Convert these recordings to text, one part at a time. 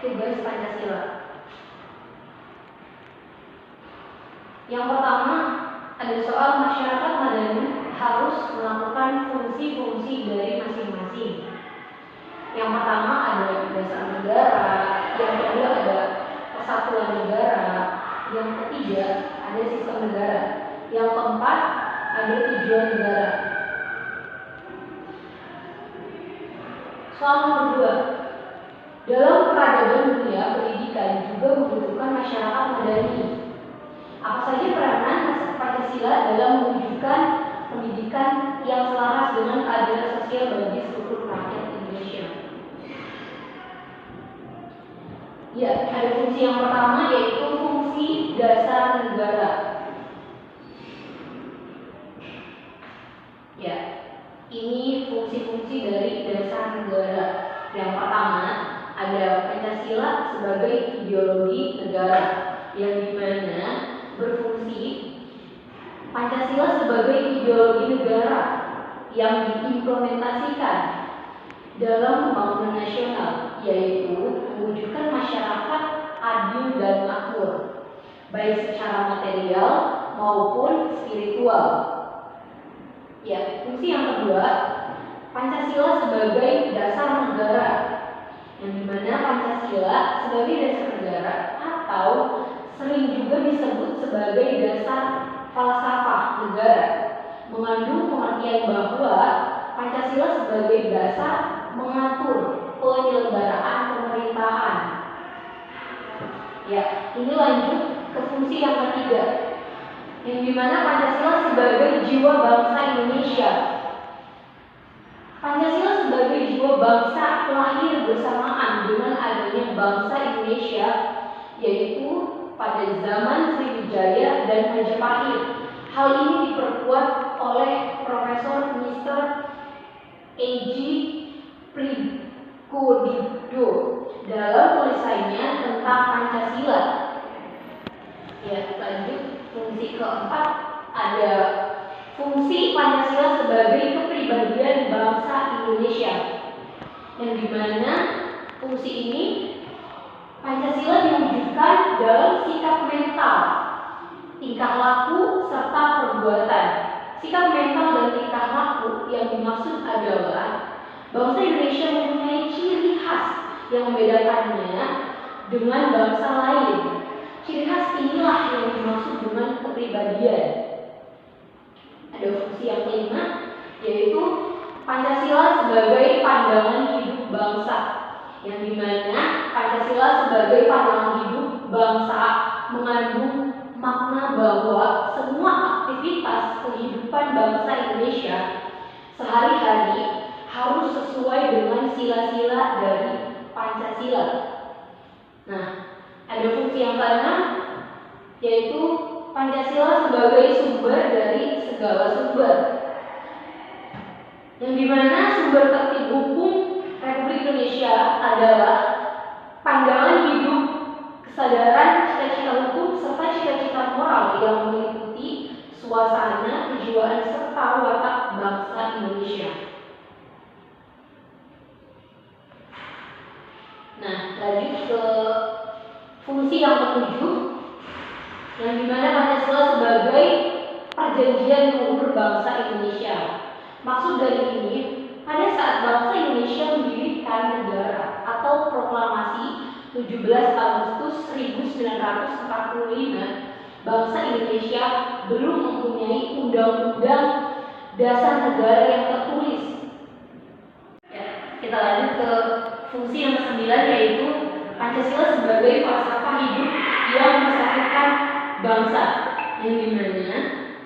tugas Pancasila. Yang pertama, ada soal masyarakat madani harus melakukan fungsi-fungsi dari masing-masing. Yang pertama ada dasar negara, yang kedua ada kesatuan negara, yang ketiga ada sistem negara, yang keempat ada tujuan negara. Soal nomor 2, dalam peradaban dunia pendidikan juga membutuhkan masyarakat madani. Apa saja peranan Pancasila dalam mewujudkan pendidikan yang selaras dengan keadilan sosial bagi seluruh rakyat Indonesia? Ya, ada fungsi yang pertama yaitu fungsi dasar negara. Ya, ini fungsi-fungsi dari dasar negara. Yang pertama ada Pancasila sebagai ideologi negara, yang dimana berfungsi Pancasila sebagai ideologi negara yang diimplementasikan dalam pembangunan nasional, yaitu mewujudkan masyarakat adil dan makmur, baik secara material maupun spiritual. Ya, fungsi yang kedua, Pancasila sebagai dasar negara, yang dimana Pancasila sebagai dasar negara atau sering juga disebut sebagai dasar falsafah negara, mengandung pengertian bahwa Pancasila sebagai dasar mengatur penyelenggaraan pemerintahan. Ya, ini lanjut ke fungsi yang ketiga, yang dimana Pancasila sebagai jiwa bangsa Indonesia. Pancasila sebagai jiwa bangsa lahir bersamaan dengan adanya bangsa Indonesia, yaitu pada zaman Sriwijaya dan Majapahit. Hal ini diperkuat oleh Profesor Mr. A.G. Prigodipdo dalam tulisannya tentang Pancasila. Ya, lanjut fungsi keempat, ada fungsi Pancasila sebagai kepribadian bangsa Indonesia, yang dimana fungsi ini Pancasila diwujudkan dalam sikap mental, tingkah laku, serta perbuatan. Sikap mental dan tingkah laku yang dimaksud adalah bangsa Indonesia mempunyai ciri khas yang membedakannya dengan bangsa lain. Ciri khas inilah yang dimaksud dengan kepribadian. Ada fungsi yang kelima, yaitu Pancasila sebagai pandangan hidup bangsa, yang dimana Pancasila sebagai pandangan hidup bangsa mengandung makna bahwa semua aktivitas kehidupan bangsa Indonesia sehari-hari harus sesuai dengan sila-sila dari Pancasila. Nah, ada fungsi yang keenam, yaitu Pancasila sebagai sumber dari segala sumber, yang dimana sumber tertib hukum Republik Indonesia adalah pandangan hidup, kesadaran, cita-cita hukum, serta cita-cita moral yang meliputi suasana, kejiwaan, serta watak bangsa Indonesia. Nah, lanjut ke fungsi yang ketujuh, yang dimana Pancasila sebagai perjanjian luhur bangsa Indonesia. Maksud dari ini, pada saat bangsa Indonesia mendirikan negara atau proklamasi 17 Agustus 1945, bangsa Indonesia belum mempunyai undang-undang dasar negara yang tertulis. Ya, kita lanjut ke fungsi yang ke-9, yaitu Pancasila sebagai falsafah hidup yang mempersatukan bangsa, yang dimana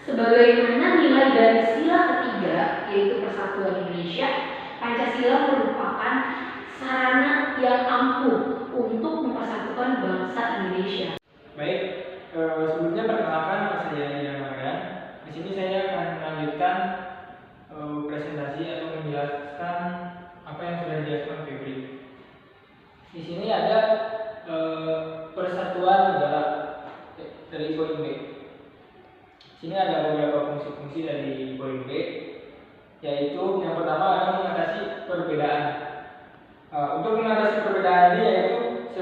sebagaimana nilai dari sila ketiga, yaitu persatuan Indonesia, Pancasila merupakan sarana yang ampuh untuk mempersatukan bangsa Indonesia. Baik, sebelumnya perkenalkan nama saya Ian Marian. Di sini saya akan melanjutkan presentasi atau menjelaskan apa yang sudah dijelaskan Febri. Di sini ada persatuan negara dari poin B. Di sini ada beberapa fungsi-fungsi dari poin B, yaitu yang pertama adalah mengatasi perbedaan. Untuk mengatasi perbedaan ini yaitu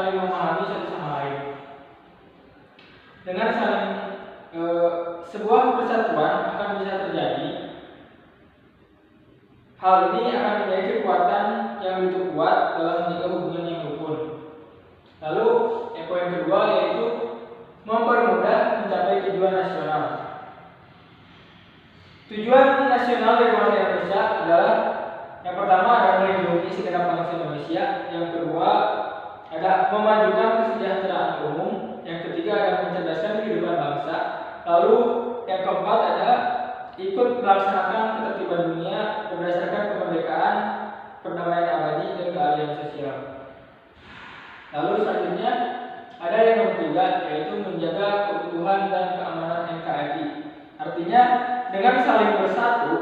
saling memahami satu sama lain. Dengan saling sebuah persatuan akan bisa terjadi. Hal ini akan menjadi kekuatan yang begitu kuat dalam menjaga hubungan yang rukun. Lalu poin kedua yaitu mempermudah mencapai tujuan nasional. Tujuan nasional dari bangsa Indonesia adalah yang pertama adalah melindungi segenap bangsa Indonesia, yang kedua ada memajukan kesejahteraan umum, yang ketiga adalah mencerdaskan kehidupan bangsa, lalu yang keempat adalah ikut melaksanakan ketertiban dunia berdasarkan kemerdekaan, perdamaian abadi, dan keadilan sosial. Lalu selanjutnya ada yang nomor tiga, yaitu menjaga keutuhan dan keamanan NKRI. Artinya dengan saling bersatu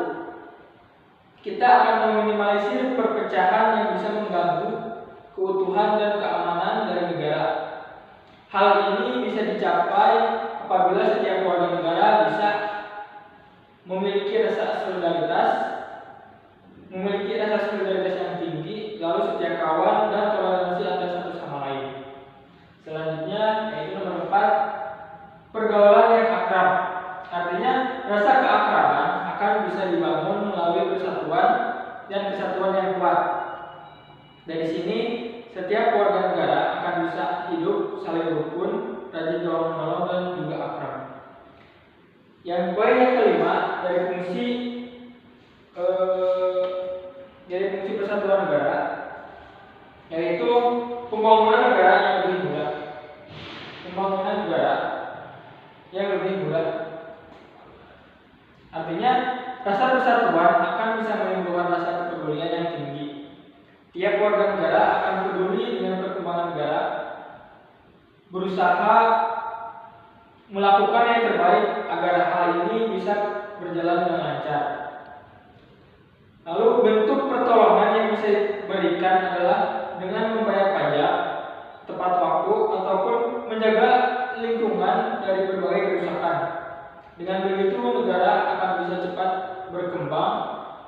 kita akan meminimalisir perpecahan yang bisa mengganggu keutuhan dan keamanan dari negara. Hal ini bisa dicapai apabila setiap warga negara bisa memiliki rasa solidaritas yang tinggi, lalu setia kawan dan toleransi antar satu sama lain. Selanjutnya yaitu nomor 4, pergaulan yang akrab. Artinya rasa keakraban akan bisa dibangun melalui persatuan dan kesatuan yang kuat. Dari sini setiap warga negara akan bisa hidup saling rukun, rajin tolong menolong, dan juga akrab. Yang poin yang kelima dari fungsi persatuan negara yaitu pembangunan negara yang lebih mudah. Artinya rasa persatuan akan bisa menimbulkan rasa kepedulian yang tinggi. Tiap warga negara akan peduli dengan perkembangan negara, berusaha melakukan yang terbaik agar hal ini bisa berjalan dengan lancar. Lalu bentuk pertolongan yang bisa diberikan adalah dengan membayar pajak tepat waktu ataupun menjaga lingkungan dari berbagai kerusakan. Dengan begitu negara akan bisa cepat berkembang,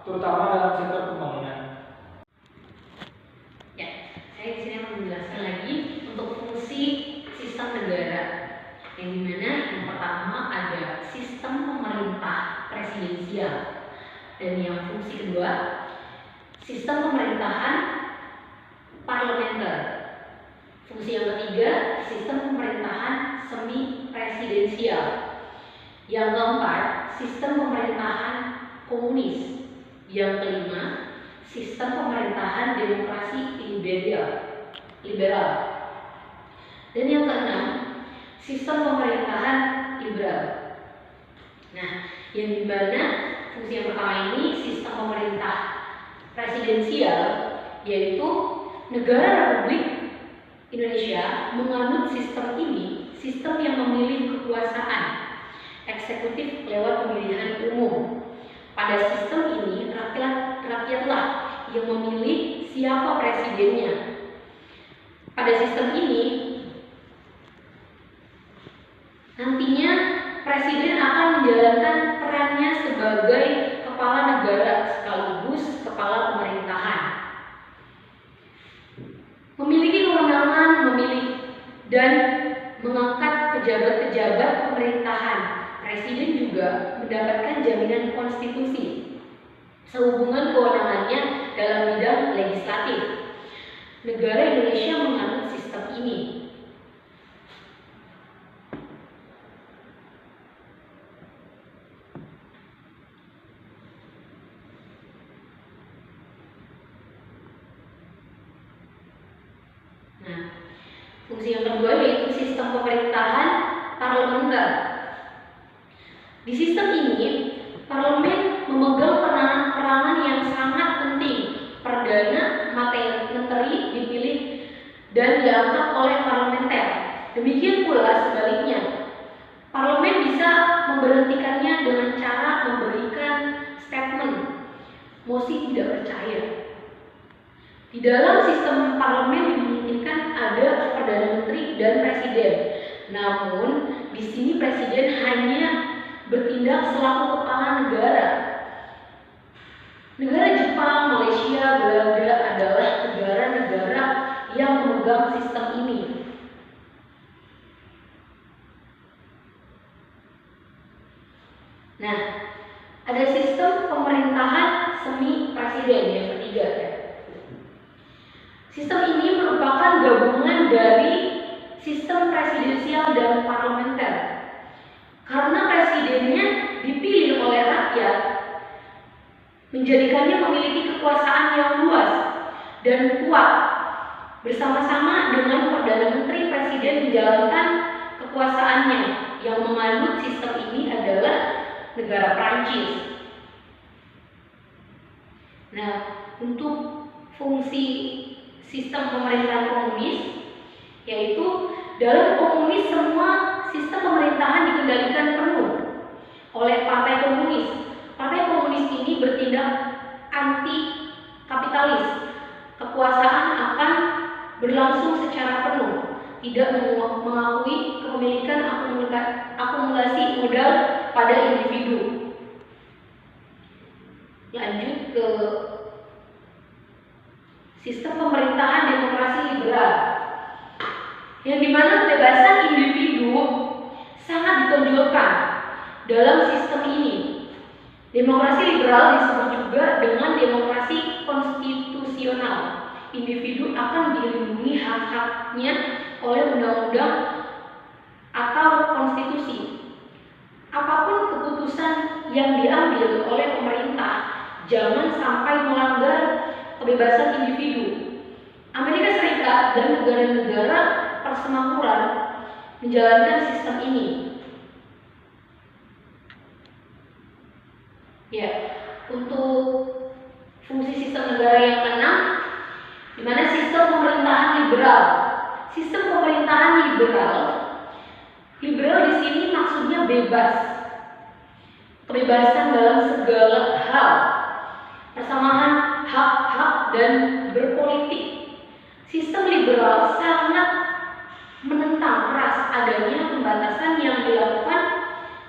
terutama dalam sektor pembangunan. Ya, saya di sini akan menjelaskan lagi untuk fungsi sistem negara. Yang dimana yang pertama ada sistem pemerintah presidensial, dan yang fungsi kedua sistem pemerintahan parlementer. Fungsi yang ketiga sistem pemerintahan semi presidensial. Yang keempat sistem pemerintahan komunis. Yang kelima sistem pemerintahan demokrasi liberal. Dan yang keenam sistem pemerintahan liberal. Nah, yang dimana fungsi yang pertama ini sistem pemerintah presidensial, yaitu negara Republik Indonesia menganut sistem ini, sistem yang memilih kekuasaan eksekutif lewat pemilihan umum. Pada sistem ini rakyatlah yang memilih siapa presidennya. Pada sistem ini nantinya presiden akan menjalankan perannya sebagai kepala negara sekaligus kepala pemerintahan. Memiliki kewenangan memilih dan mengangkat pejabat-pejabat pemerintahan. Presiden juga mendapatkan jaminan konstitusi sehubungan kewenangannya dalam bidang legislatif. Negara Indonesia menganut sistem ini. Nah, fungsi yang kedua yaitu sistem pemerintahan parlementer. Di sistem ini, parlemen memegang peranan yang sangat penting. Perdana menteri dipilih dan diangkat oleh parlementer. Demikian pula sebaliknya. Parlemen bisa memberhentikannya dengan cara memberikan statement mosi tidak percaya. Di dalam sistem parlemen dimungkinkan ada perdana menteri dan presiden. Namun, di sini presiden hanya bertindak selaku kepala negara. Negara Jepang, Malaysia, Belanda adalah negara-negara yang memegang sistem ini. Nah, ada sistem pemerintahan semi presiden yang ketiga ya. Sistem ini merupakan gabungan dari sistem presidensial dan parlementer. Karena presidennya dipilih oleh rakyat, menjadikannya memiliki kekuasaan yang luas dan kuat. Bersama-sama dengan Perdana Menteri, Presiden menjalankan kekuasaannya. Yang memanut sistem ini adalah negara Prancis. Nah, untuk fungsi sistem pemerintahan komunis, yaitu dalam komunis semua sistem pemerintahan dikendalikan penuh oleh Partai Komunis. Partai Komunis ini bertindak anti kapitalis. Kekuasaan akan berlangsung secara penuh, tidak mengakui kepemilikan akumulasi modal pada individu. Lanjut ke sistem pemerintahan demokrasi liberal, yang dimana kebebasan individu sangat ditonjolkan dalam sistem ini. Demokrasi liberal disebut juga dengan demokrasi konstitusional. Individu akan dilindungi hak-haknya oleh undang-undang atau konstitusi. Apapun keputusan yang diambil oleh pemerintah, jangan sampai melanggar kebebasan individu. Amerika Serikat dan negara-negara persemakmuran menjalankan sistem ini. Ya, untuk fungsi sistem negara yang keenam, di mana sistem pemerintahan liberal. Sistem pemerintahan liberal di sini maksudnya bebas, kebebasan dalam segala hal, persamaan hak-hak dan berpolitik. Sistem liberal sangat menentang keras adanya pembatasan yang dilakukan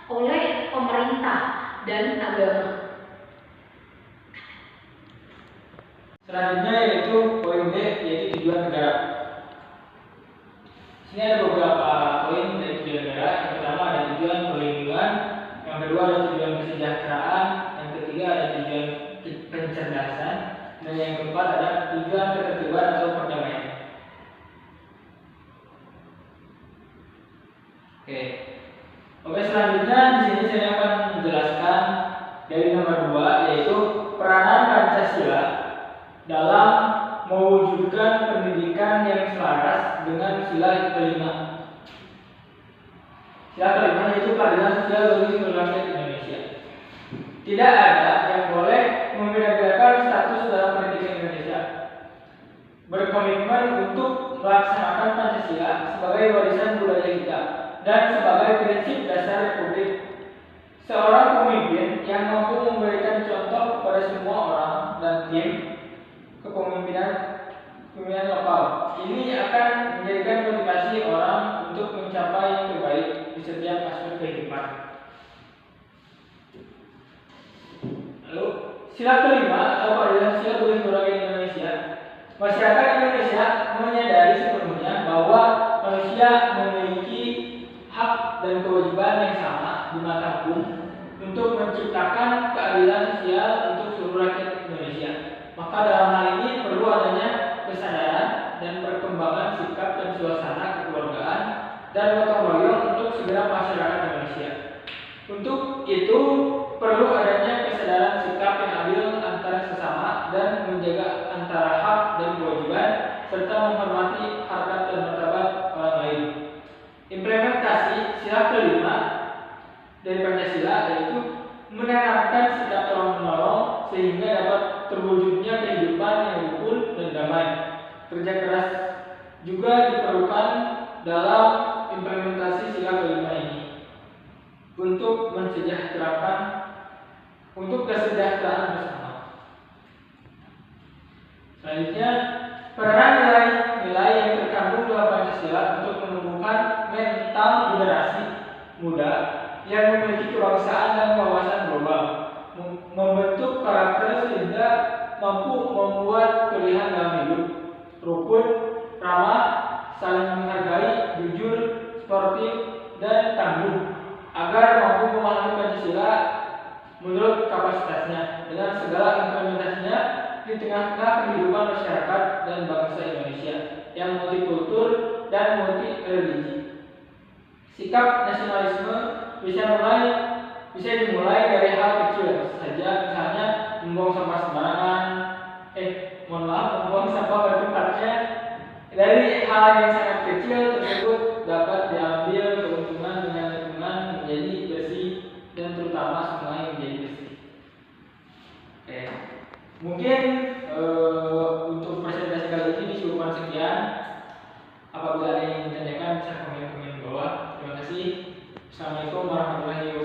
oleh pemerintah dan agama. Selanjutnya yaitu poin B, yaitu tujuan negara. Sini ada beberapa poin dari tujuan negara. Yang pertama ada tujuan perlindungan, yang kedua ada tujuan kesejahteraan, yang ketiga ada tujuan pencerdasan, dan yang keempat ada tujuan ketertiban atau perdamaian. Oke, selanjutnya di sini saya akan menjelaskan dari nomor 2, yaitu peranan Pancasila dalam mewujudkan pendidikan yang selaras dengan sila kelima. Sila kelima yaitu keadilan sosial bagi seluruh rakyat Indonesia. Tidak ada yang boleh membeda-bedakan status dalam pendidikan Indonesia. Berkomitmen untuk melaksanakan Pancasila sebagai warisan budaya kita dan sebagai prinsip dasar Republik. Seorang pemimpin yang mampu memberikan contoh kepada semua orang dan tim kepemimpinan lokal. Ini akan menjadikan motivasi orang untuk mencapai yang terbaik di setiap aspek kehidupan. Lalu, sila kelima atau keadilan sosial bagi seluruh rakyat Indonesia. Masyarakat Indonesia menyadari sepenuhnya bahwa manusia memiliki hak dan kewajiban yang sama di mata hukum untuk menciptakan keadilan sosial untuk seluruh rakyat Indonesia. Maka dalam hal ini perlu adanya kesadaran dan perkembangan sikap dan suasana kekeluargaan dan gotong royong untuk segera masyarakat Indonesia. Untuk itu perlu adanya kesadaran sikap yang adil antara sesama dan menjaga antara hak dan kewajiban serta menghormati harkat dan martabat orang lain. Implementasi sila kelima dari Pancasila yaitu menanamkan sikap tolong-menolong sehingga dapat terwujudnya kehidupan yang rukun dan damai. Kerja keras juga diperlukan dalam implementasi sila kelima ini untuk kesejahteraan bersama. Selanjutnya, peran nilai-nilai yang terkandung dalam Pancasila untuk menumbuhkan mental generasi muda yang memiliki kebangsaan dan wawasan global, membentuk karakter sehingga mampu membuat pilihan dalam hidup, rukun, ramah, saling menghargai, jujur, sportif, dan tangguh agar mampu memahami Pancasila menurut kapasitasnya dengan segala implementasinya di tengah-tengah kehidupan masyarakat dan bangsa Indonesia yang multikultur dan multi religi. Sikap nasionalisme bisa dimulai dari hal kecil saja, misalnya membuang sampah sembarangan, membuang sampah pada tempatnya. Dari hal yang sangat kecil tersebut dapat diambil keuntungan dengan lingkungan menjadi bersih dan terutama sungai menjadi bersih. Oke. Mungkin untuk presentasi kali ini cukupkan sekian. Apabila ada yang ingin ditanyakan bisa komen di bawah. Terima kasih. Assalamualaikum warahmatullahi wabarakatuh.